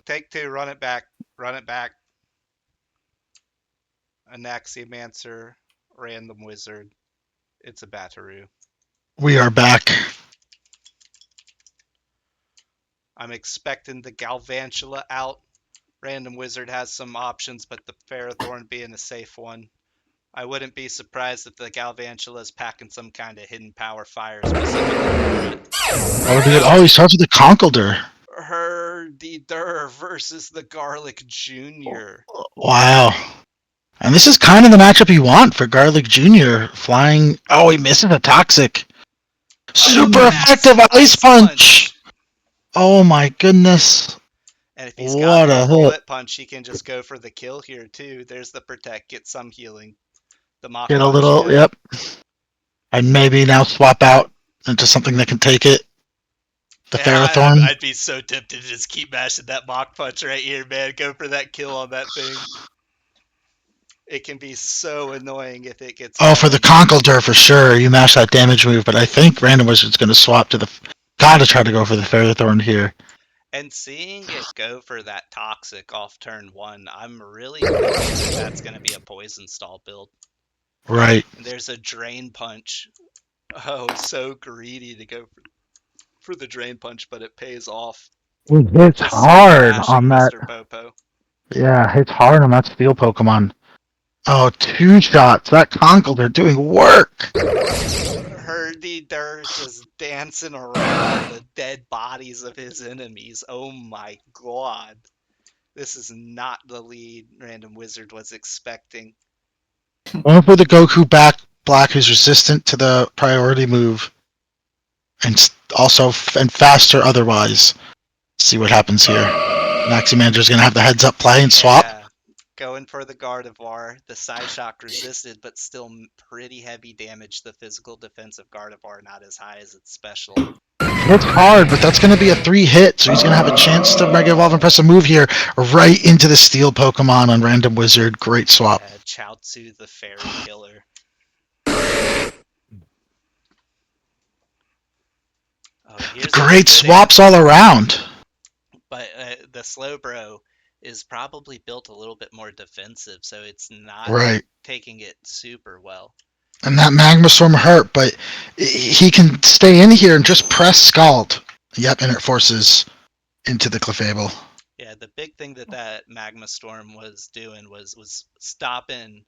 Take two. Run it back. Run it back. Anaxiomancer, random wizard. It's a Bataru. We are back. I'm expecting the Galvantula out. Random wizard has some options, but the Ferrothorn being a safe one. I wouldn't be surprised if the Galvantula is packing some kind of hidden power fire specifically for it. Oh, he starts with the Conkeldurr. Herdidur versus the Garlic Jr. Wow. And this is kind of the matchup you want for Garlic Jr. Flying. Oh, he misses a Toxic. Super effective Massive Ice ice Punch! punch. Oh my goodness. And if he's got What the a hit. bullet punch, he can just go for the kill here too. There's the protect, get some healing. The Mach Get a punch, little, no. yep. And maybe now swap out into something that can take it. The Yeah, Ferrothorn. I'd be so tempted to just keep mashing that Mach punch right here, man. Go for that kill on that thing. It can be so annoying if it gets Oh, for the going. Conkeldurr for sure. You mash that damage move, but I think Random Wizard's going to swap to the. Gotta try to go for the Ferrothorn here. And seeing it go for that toxic off turn one, I'm really thinking that that's going to be a poison stall build. Right. And there's a drain punch. Oh, so greedy to go for the drain punch, but it pays off. It hits Just hard smashing on that. Mr. Popo. Yeah, hits hard on that Steel Pokemon. Oh, two shots. That Conkeldurr doing work. Herdidur just dancing around the dead bodies of his enemies. Oh my god. This is not the lead Random Wizard was expecting. Going for the Goku back black who's resistant to the priority move. And also and faster otherwise. See what happens here. Maximander's going to have the heads up play and swap. Yeah, going for the Gardevoir. The Psyshock resisted, but still pretty heavy damage. The physical defense of Gardevoir not as high as its special. Hits hard, but that's going to be a 3-hit, so he's going to have a chance to Mega Evolve and press a move here right into the Steel Pokemon on Random Wizard. Great swap. Yeah, Chaozu the Fairy Killer. Oh, here's Great a good swaps all answer. around. But the Slowbro is probably built a little bit more defensive, so it's not Right. taking it super well. And that Magma Storm hurt, but he can stay in here and just press Scald. Yep, and it forces into the Clefable. Yeah, the big thing that Magma Storm was doing was stopping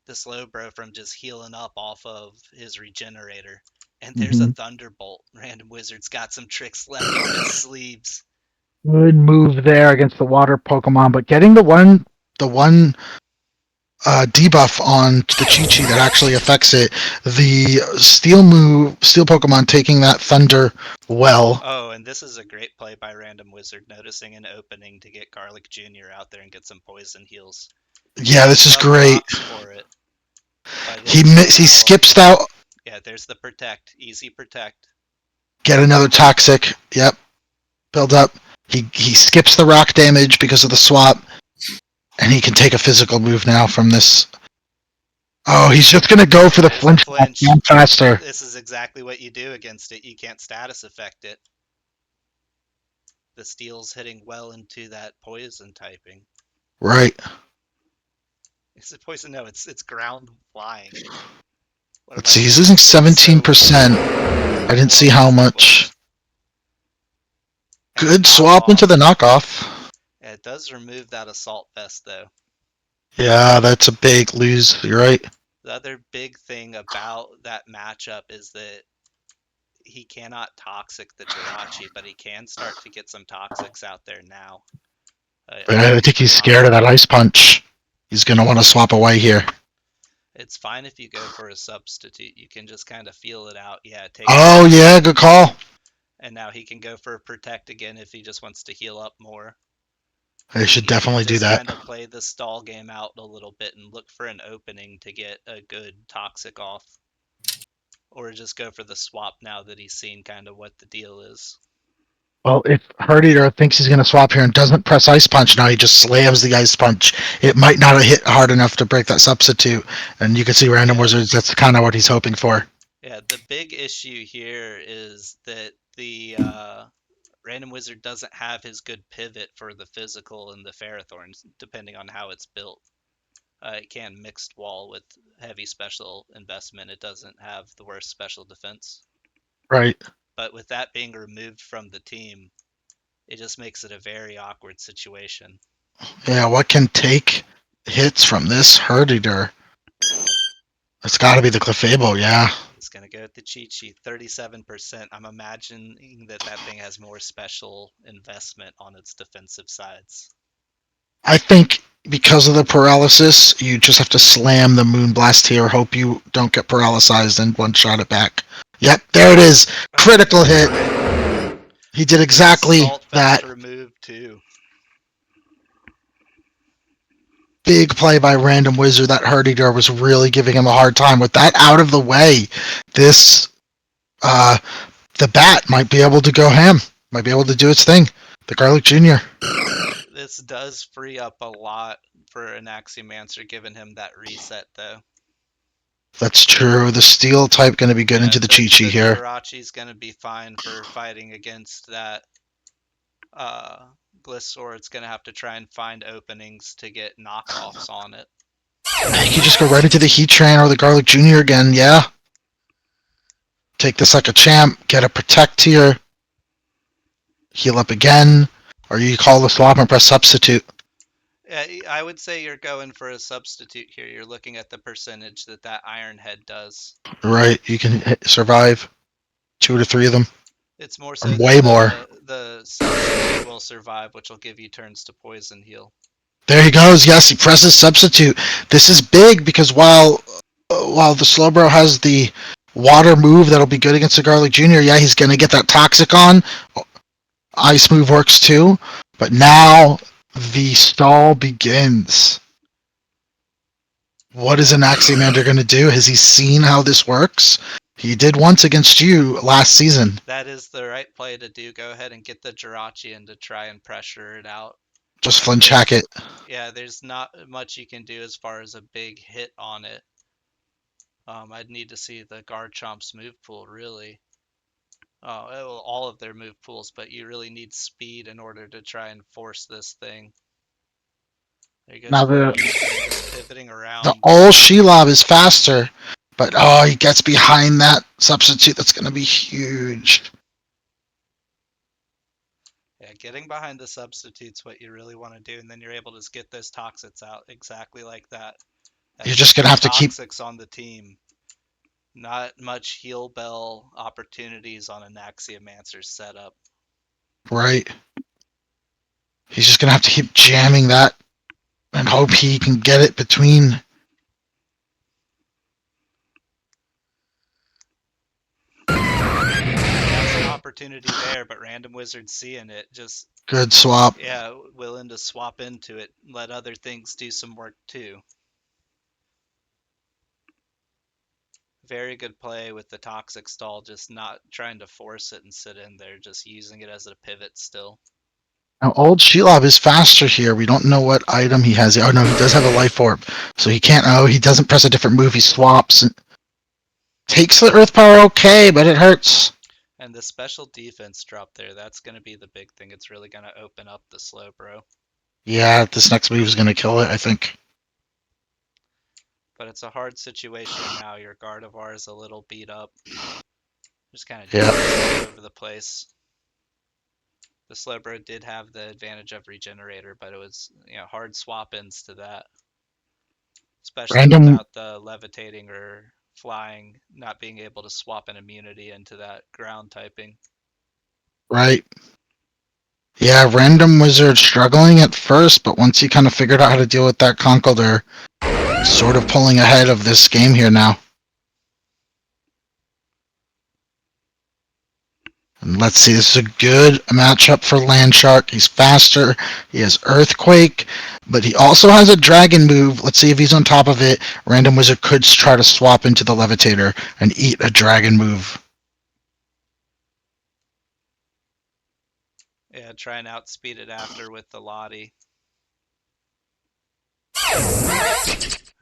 the Slowbro from just healing up off of his regenerator. And there's a Mm-hmm. Thunderbolt. Random Wizard's got some tricks left up his sleeves. Good move there against the water Pokemon, but getting the one debuff on the Chi-Chi that actually affects it. The steel Pokemon taking that Thunder well. Oh, and this is a great play by Random Wizard, noticing an opening to get Garlic Jr. out there and get some poison heals. Yeah, this is Some great. props for it. He skips out. Yeah, there's the protect, easy protect. Get another Toxic. Yep, build up. He skips the rock damage because of the swap, and he can take a physical move now from this. Oh, he's just gonna go for the flinch. Faster. This is exactly what you do against it. You can't status effect it. The steel's hitting well into that poison typing. Right. Is it poison? No, it's ground flying. Let's see, he's losing 17%. I didn't see how much. Good swap into the knockoff. Yeah, it does remove that assault vest though. Yeah, that's a big lose. You're right. The other big thing about that matchup is that he cannot toxic the Jirachi, but he can start to get some toxics out there now. I think he's scared of that Ice Punch. He's going to want to swap away here. It's fine if you go for a substitute. You can just kind of feel it out. Yeah, take Oh, yeah, good call. And now he can go for a protect again if he just wants to heal up more. I should definitely do that. Kind of play the stall game out a little bit and look for an opening to get a good toxic off. Or just go for the swap now that he's seen kind of what the deal is. Well, if Herdidur thinks he's going to swap here and doesn't press Ice Punch, now he just slams the Ice Punch. It might not have hit hard enough to break that substitute. And you can see Random Wizards, that's kind of what he's hoping for. Yeah, the big issue here is that the Random Wizard doesn't have his good pivot for the physical and the Ferrothorns, depending on how it's built. It can mixed wall with heavy special investment. It doesn't have the worst special defense. Right. But with that being removed from the team, it just makes it a very awkward situation. Yeah, what can take hits from this Herditor? It's got to be the Clefable, yeah. It's going to go with the cheat sheet, 37%. I'm imagining that that thing has more special investment on its defensive sides. I think because of the paralysis, you just have to slam the Moonblast here, hope you don't get paralyzed, and one shot it back. Yep, there it is. Critical hit. He did The exactly Assault that. Vest removed too. Big play by Random Wizard. That Herditor was really giving him a hard time. With that out of the way, this the bat might be able to go ham. Might be able to do its thing. The Garlic Jr. This does free up a lot for an Axiomancer, giving him that reset though. That's true. The steel type going to be good Yeah, into the Chi-Chi the here. Jirachi's going to be fine for fighting against that Glissaur. It's going to have to try and find openings to get knockoffs on it. He could just go right into the Heatran or the Garlic Jr. again, yeah. Take this like a champ. Get a Protect here. Heal up again. Or you call the swap and press Substitute. I would say you're going for a substitute here. You're looking at the percentage that that Iron Head does. Right, you can survive 2 to 3 of them. It's more Or so way that more. the substitute will survive, which will give you turns to poison heal. There he goes. Yes, he presses Substitute. This is big because while the Slowbro has the water move that'll be good against the Garlic Jr., yeah, he's going to get that Toxic on. Ice move works too. But now the stall begins. What is an Aximander going to do? Has he seen how this works? He did once against you last season. That is the right play to do. Go ahead and get the Jirachi in to try and pressure it out. Just flinch hack it. Yeah, there's not much you can do as far as a big hit on it. I'd need to see the Garchomp's move pool, really. Oh, all of their move pools, but you really need speed in order to try and force this thing. There goes Now just pivoting around. the old Shelob is faster, but he gets behind that substitute. That's going to be huge. Yeah, getting behind the substitute's what you really want to do, and then you're able to just get those toxics out exactly like that. You're just going to have to keep toxics on the team. Not much heal bell opportunities on an Axiomancer setup. Right. He's just going to have to keep jamming that and hope he can get it between. That's an opportunity there, but Random Wizard seeing it, just Good swap. yeah, willing to swap into it, let other things do some work too. Very good play with the toxic stall, just not trying to force it and sit in there, just using it as a pivot still. Now, old Shelob is faster here. We don't know what item he has. Oh, no, he does have a Life Orb. So he can't. Oh, he doesn't press a different move. He swaps. And takes the Earth Power okay, but it hurts. And the special defense drop there, that's going to be the big thing. It's really going to open up the Slowbro. Yeah, this next move is going to kill it, I think. But it's a hard situation now. Your Gardevoir is a little beat up. Just kind of all over the place. The Slowbro did have the advantage of Regenerator, but it was hard swap-ins to that. Especially without the levitating or flying, not being able to swap an immunity into that ground typing. Right. Yeah, Random Wizard struggling at first, but once he kind of figured out how to deal with that Conkeldurr, they're sort of pulling ahead of this game here now. And let's see, this is a good matchup for Landshark. He's faster, he has Earthquake, but he also has a Dragon move. Let's see if he's on top of it. Random Wizard could try to swap into the Levitator and eat a Dragon move. Yeah, try and outspeed it after with the Lottie.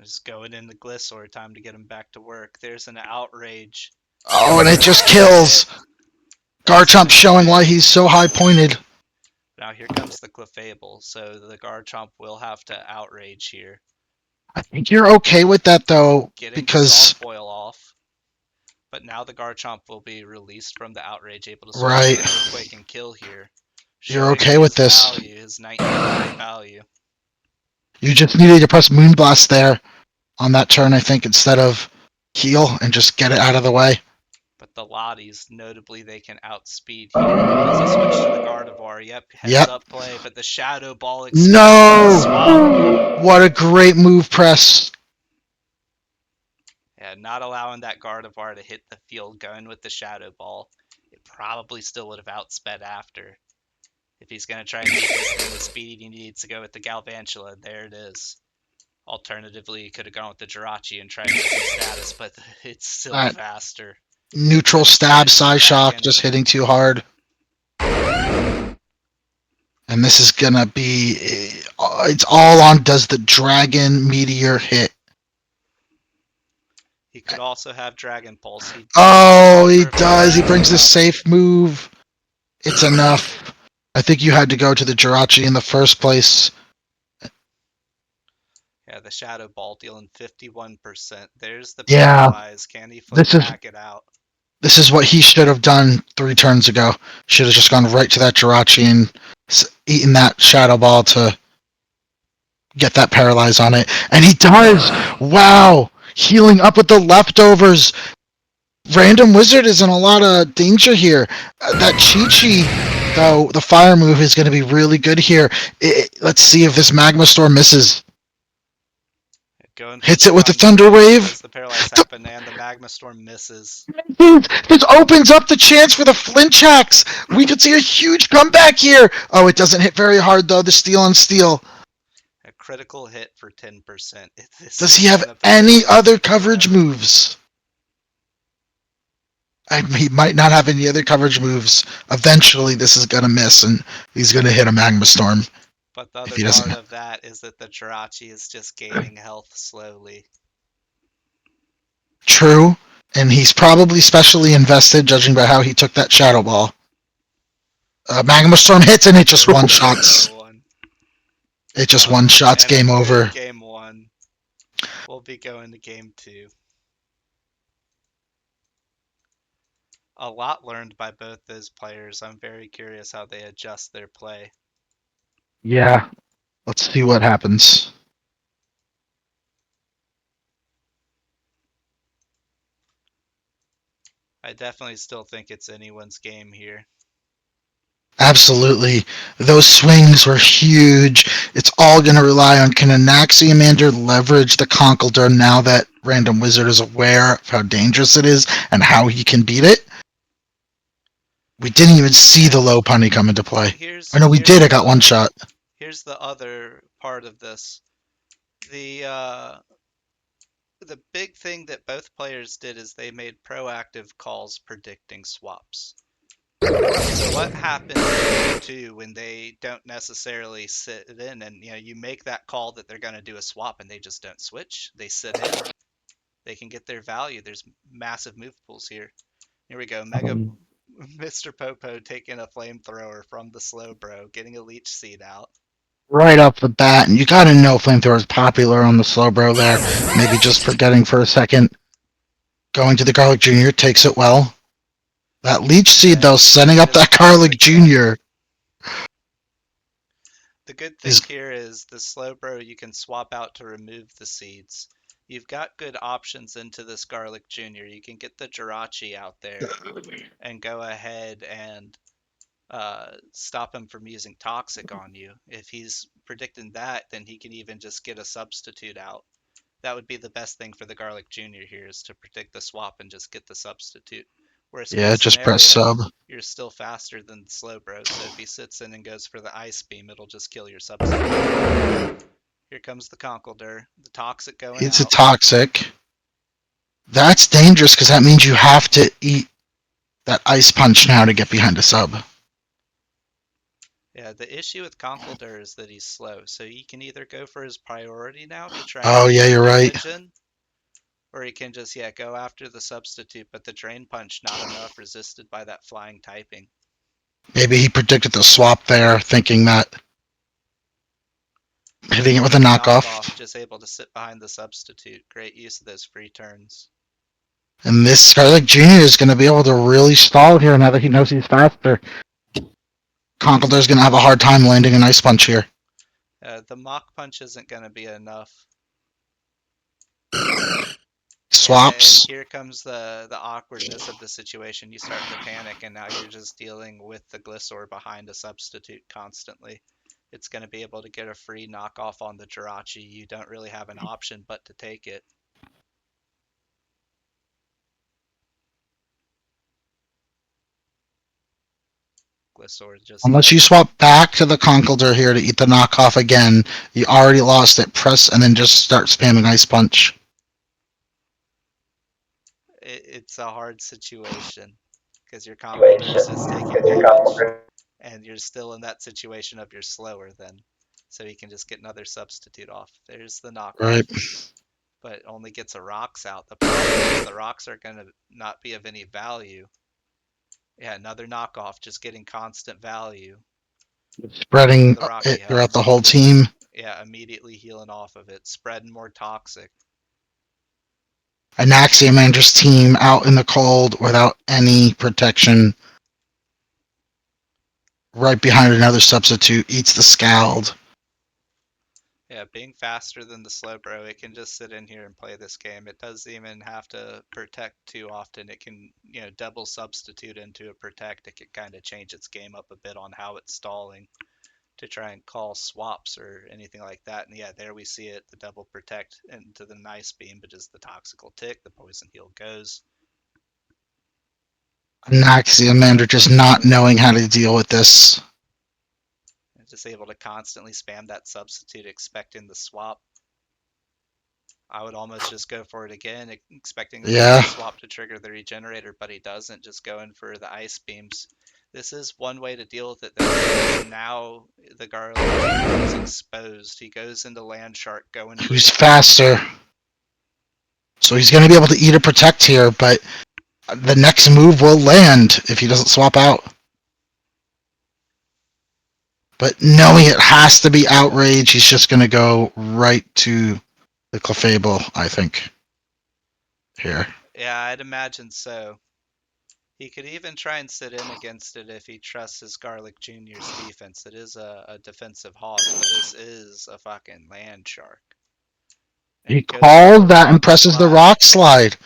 Just going in the Glissaur, time to get him back to work. There's an Outrage. Oh, and it just kills. That's Garchomp gonna showing why hit. he's so high pointed. Now here comes the Clefable, so the Garchomp will have to outrage here. I think you're okay with that though, Getting the because soft boil off, but now the Garchomp will be released from the outrage, able to switch to right, the Earthquake and kill here, you're showing okay with his this. value, his 19 point value. You just needed to press Moonblast there on that turn, I think, instead of heal and just get it out of the way. But the Lotties, notably, they can outspeed here. Does he switch to the Gardevoir? Yep, heads Yep. up play, but the Shadow Ball exposes the swamp. No! What a great move press. Yeah, not allowing that Gardevoir to hit the field, going with the Shadow Ball. It probably still would have outsped after. If he's going to try and beat this thing with speed, he needs to go with the Galvantula. There it is. Alternatively, he could have gone with the Jirachi and tried to get some status, but it's still That faster. neutral stab Sends it back Psyshock in. just hitting too hard. And this is gonna be. It's all on does the Dragon Meteor hit? He could also have Dragon Pulse. He does Oh, he offer does. He Fairy brings the Jump. safe move. It's enough. I think you had to go to the Jirachi in the first place. Yeah, the Shadow Ball dealing 51%. There's the Yeah, Paralyze. Can he this is back it out? this is what he should have done 3 turns ago. Should have just gone right to that Jirachi and eaten that Shadow Ball to get that paralyze on it. And he does! Wow! Healing up with the leftovers. Random Wizard is in a lot of danger here. That Chi-Chi, though, the fire move is going to be really good here. Let's see if this Magma Storm misses. Going for Hits the it with the Ground Thunder Control. Wave. Does the Paralyze happen? And the Magma Storm misses. This opens up the chance for the flinch hacks. We could see a huge comeback here. Oh, it doesn't hit very hard, though. The steel on steel. A critical hit for 10%. This Does is he have going to any potentially other take coverage forever. moves? He might not have any other coverage moves. Eventually, this is going to miss, and he's going to hit a Magma Storm But the if other he doesn't. part of that is that the Jirachi is just gaining health slowly. True, and he's probably specially invested, judging by how he took that Shadow Ball. Magma Storm hits, and it just one shots. Another one. It just one Oh, shots. and a Game good over. game one. We'll be going to game two. A lot learned by both those players. I'm very curious how they adjust their play. Yeah, let's see what happens. I definitely still think it's anyone's game here. Absolutely. Those swings were huge. It's all going to rely on can Anaxiamander leverage the Conkeldurr now that Random Wizard is aware of how dangerous it is and how he can beat it. We didn't even see the And low punny come into play. here's Or no, we here's did. I got one the shot. here's the other part of this. The big thing that both players did is they made proactive calls predicting swaps. So what happens in game two when they don't necessarily sit in and you make that call that they're going to do a swap and they just don't switch? They sit in. They can get their value. There's massive move pools here. Here we go. Mega Mr. Popo taking a flamethrower from the slow bro, getting a leech seed out. Right off the bat, and you got to know Flamethrower is popular on the slow bro there. Maybe just forgetting for a second. Going to the Garlic Jr. takes it well. That Leech Seed, And though, he setting up reaches that Garlic Toxic then. Jr. The good thing is here is the slow bro you can swap out to remove the seeds. You've got good options into this Garlic Jr. You can get the Jirachi out there and go ahead and stop him from using Toxic on you. If he's predicting that, then he can even just get a substitute out. That would be the best thing for the Garlic Jr. here is to predict the swap and just get the substitute. Worst yeah, case just press sub. scenario, you're still faster than Slowbro, so if he sits in and goes for the Ice Beam, it'll just kill your substitute. Here comes the Conkeldurr, the Toxic going It's a out. Toxic. That's dangerous because that means you have to eat that Ice Punch now to get behind a sub. Yeah, the issue with Conkeldurr is that he's slow, so he can either go for his priority now to try and Oh, get yeah, some you're right. damage in, Or he can just, yeah, go after the substitute, but the Drain Punch not enough, resisted by that flying typing. Maybe he predicted the swap there, thinking that hitting it with a Free knockoff, knockoff. just able to sit behind the substitute. Great use of those free turns. And this Scarlet Jr. is going to be able to really stall here now that he knows he's faster. Conkeldur's going to have a hard time landing an Ice Punch here. The Mach Punch isn't going to be enough. Yeah, and Swaps. here comes the awkwardness of the situation. You start to panic, and now you're just dealing with the Gliscor behind a substitute constantly. It's going to be able to get a free knockoff on the Jirachi. You don't really have an option but to take it. Gliscor just, Unless yeah, you swap back to the Conkeldurr here to eat the knockoff again, you already lost it. Press and then just start spamming Ice Punch. it's a hard situation because your Conkeldurr is just taking damage, and you're still in that situation of you're slower then. So he can just get another substitute off. There's the knockoff, Right. but only gets a rocks out. The problem is the rocks are going to not be of any value. Yeah, another knockoff, just getting constant value. Spreading The Rocky it throughout Helm, the whole just, team. yeah, immediately healing off of it, spreading more toxic. Anaxia Mandra's team out in the cold without any protection. Right behind another substitute, eats the Scald. Yeah, being faster than the Slowbro, it can just sit in here and play this game. It doesn't even have to protect too often. It can, double substitute into a protect. It can kind of change its game up a bit on how it's stalling to try and call swaps or anything like that. And yeah, there we see it, the double protect into the nice beam, but just the toxical tick, the poison heal goes. Anaxia Mandra just not knowing how to deal with this. And just able to constantly spam that substitute, expecting the swap. I would almost just go for it again, expecting the Yeah. swap to trigger the regenerator, but he doesn't, just going for the ice beams. This is one way to deal with it though, because now the Garlic is exposed. He goes into Land Shark, going for Who's the faster? So he's going to be able to eat a protect here, but the next move will land if he doesn't swap out. But knowing it has to be Outrage, he's just going to go right to the Clefable, I think. Here. Yeah, I'd imagine so. He could even try and sit in against it if he trusts his Garlic Jr.'s defense. It is a defensive Hoss, but this is a fucking Land Shark. And He he goes for the calls that and rock presses the slide. Rock Slide.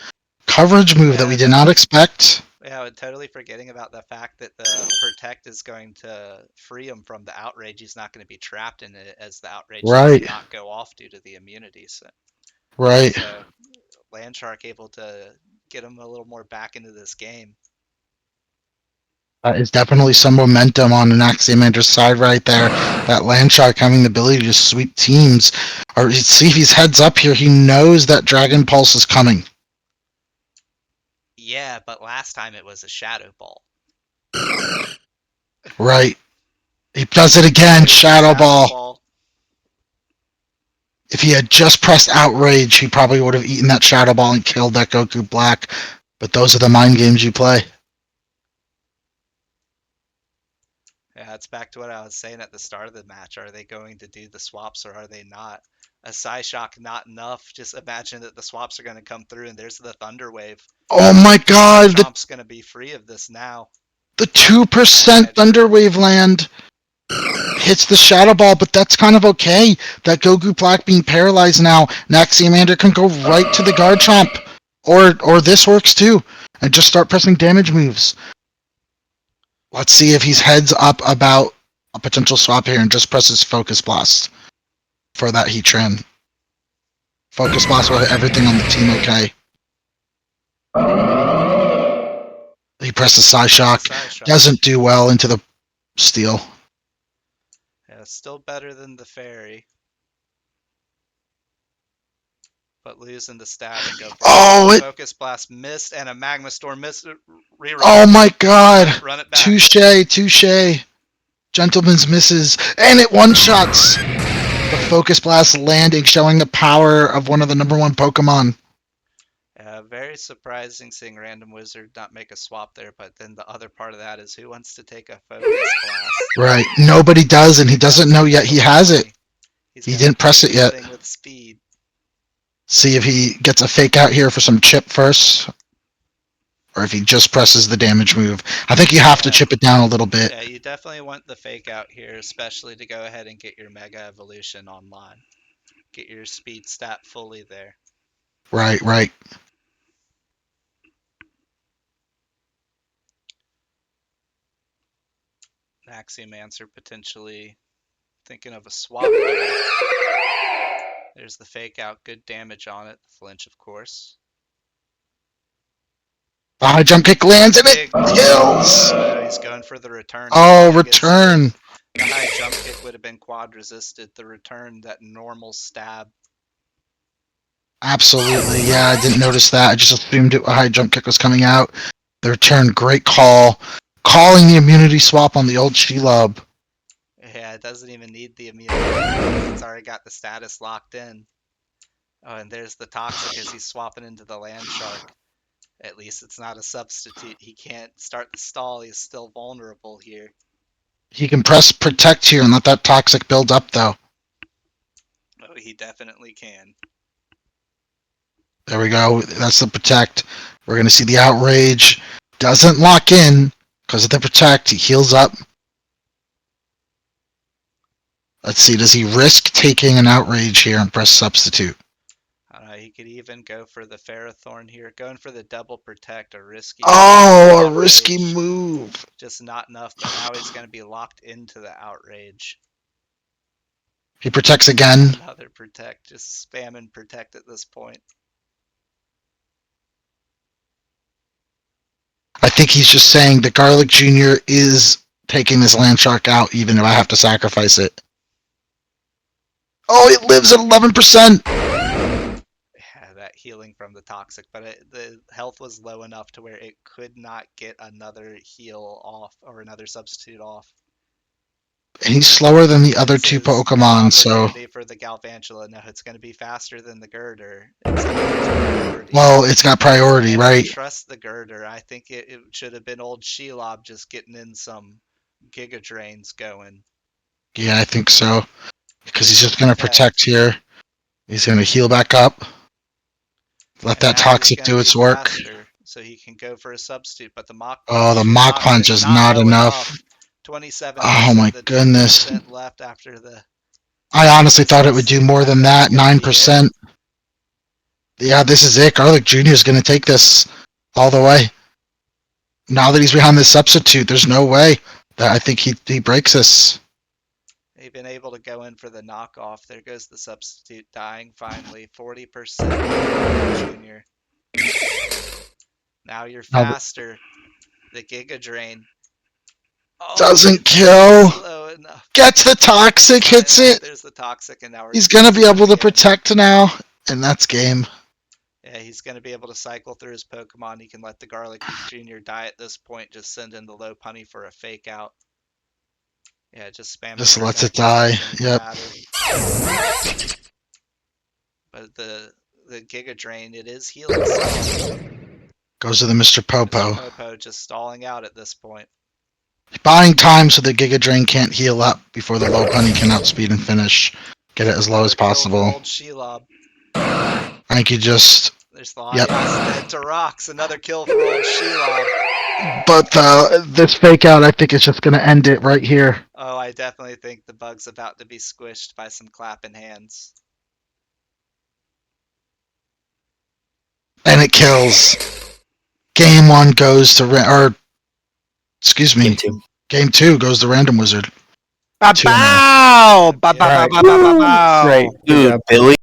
Coverage move that we Yeah, did not expect. yeah, totally forgetting about the fact that the Protect is going to free him from the Outrage. He's not going to be trapped in it as the Outrage does Right, not go off due to the immunity. right. So Landshark able to get him a little more back into this game. That is definitely some momentum on an Axiomander's side right there. That Landshark having the ability to sweep teams. Or see if he's heads up here. He knows that Dragon Pulse is coming. Yeah, but last time it was a Shadow Ball. Right. He does it again. There's the Shadow Ball. Ball. If he had just pressed Outrage, he probably would have eaten that Shadow Ball and killed that Goku Black. But those are the mind games you play. Yeah, it's back to what I was saying at the start of the match. Are they going to do the swaps or are they not? A Psyshock, not enough. Just imagine that the swaps are going to come through and there's the Thunder Wave. Oh my god, Chomp's going to be free of this now. the 2% Thunder Wave land hits the Shadow Ball, but that's kind of okay. That Goku Black being paralyzed now, Naxiamander can go right to the Garchomp. Or this works too. And just start pressing damage moves. Let's see if he's heads up about a potential swap here and just presses Focus Blast for that Heatran. Focus Blast will hit everything on the team okay. He presses Psyshock. Doesn't do well into the Steel. Yeah, still better than the Fairy. But losing the stab and go for it. Focus Blast missed and a Magma Storm missed. Rerun. Oh my god. Run it back. Touche. Gentleman's misses. And it one-shots. The Focus Blast landing, showing the power of one of the number one Pokemon. Very surprising seeing Random Wizard not make a swap there, but then the other part of that is who wants to take a focus blast? Right. Nobody does, and he He doesn't doesn't know have yet the he low has it. pony. He's He gonna didn't play press it this yet. thing with speed. See if he gets a fake out here for some chip first, or if he just presses the damage move. I think you have to Yeah, chip it down a little bit. yeah, you definitely want the fake out here, especially to go ahead and get your Mega Evolution online. Get your speed stat fully there. Right, right. Axiomancer potentially thinking of a swap here. There's the fake out, good damage on it. The flinch, of course. The high jump kick lands and it Big kills. he's going for the return. He's Oh, thinking it's good. return. The high jump kick would have been quad resisted. The return, that normal stab. Absolutely. Yeah, I didn't notice that. I just assumed a high jump kick was coming out. The return, great call. Calling the immunity swap on the old Shelob. Yeah, it doesn't even need the immunity. It's already got the status locked in. Oh, and there's the toxic as he's swapping into the land shark. At least it's not a substitute. He can't start the stall. He's still vulnerable here. He can press protect here and let that toxic build up, though. Oh, he definitely can. There we go. That's the protect. We're going to see the outrage. Doesn't lock in because of the protect. He heals up. Let's see. Does he risk taking an outrage here and press substitute? He could even go for the Ferrothorn here. Going for the double protect, a risky move. Oh, a Outrage, risky move. just not enough, but now he's going to be locked into the outrage. He protects again. Another protect, just spamming protect at this point. I think he's just saying that Garlic Jr. is taking this land shark out even if I have to sacrifice it. Oh, it lives at 11%. Yeah, that healing from the toxic, but the health was low enough to where it could not get another heal off or another substitute off. And he's slower than the other This two is an Pokemon, so... opportunity for the Galvantula. No, it's going to be faster than the Girder. It's priority. Well, it's got priority, And right? I trust the Girder. I think it should have been old Shelob just getting in some Giga Drains going. Yeah, I think so. Because he's just going to protect here. He's going to heal back up. Let that toxic do its work. Faster, so he can go for a substitute, but the Mach Punch. Oh, the Mach Punch is not enough. 27%. Oh my the goodness. 10% left after the. I honestly thought it would do more than that. 9%. Yeah, this is it. Garlic Jr. is going to take this all the way. Now that he's behind the substitute, there's no way that I think he breaks this. They've been able to go in for the knockoff. There goes the substitute dying finally. 40% Junior. Now you're faster. The Giga Drain. Oh, doesn't kill. Low enough. Gets the toxic, hits it. There's the toxic, and now he's gonna be able to protect now, and that's game. Yeah, he's gonna be able to cycle through his Pokemon. He can let the Garlic Jr. die at this point. Just send in the low punny for a fake out. Yeah, just spam. Just lets it die. Yep. But the Giga Drain, it is healing still. Goes to the Mr. Popo. Mr. Popo just stalling out at this point. Buying time so the Giga Drain can't heal up before the low punny can outspeed and finish. Get it as low as possible. Old Shelob. I think you just... There's the dead to rocks. Another kill for old Shelob. But this fake out, I think it's just going to end it right here. Oh, I definitely think the bug's about to be squished by some clapping hands. And it kills. Game 1 goes to... excuse me. Game 2 goes to Random Wizard. Bow! Bow! Bow! Bow! Bow! Bow! Great. Dude, Billy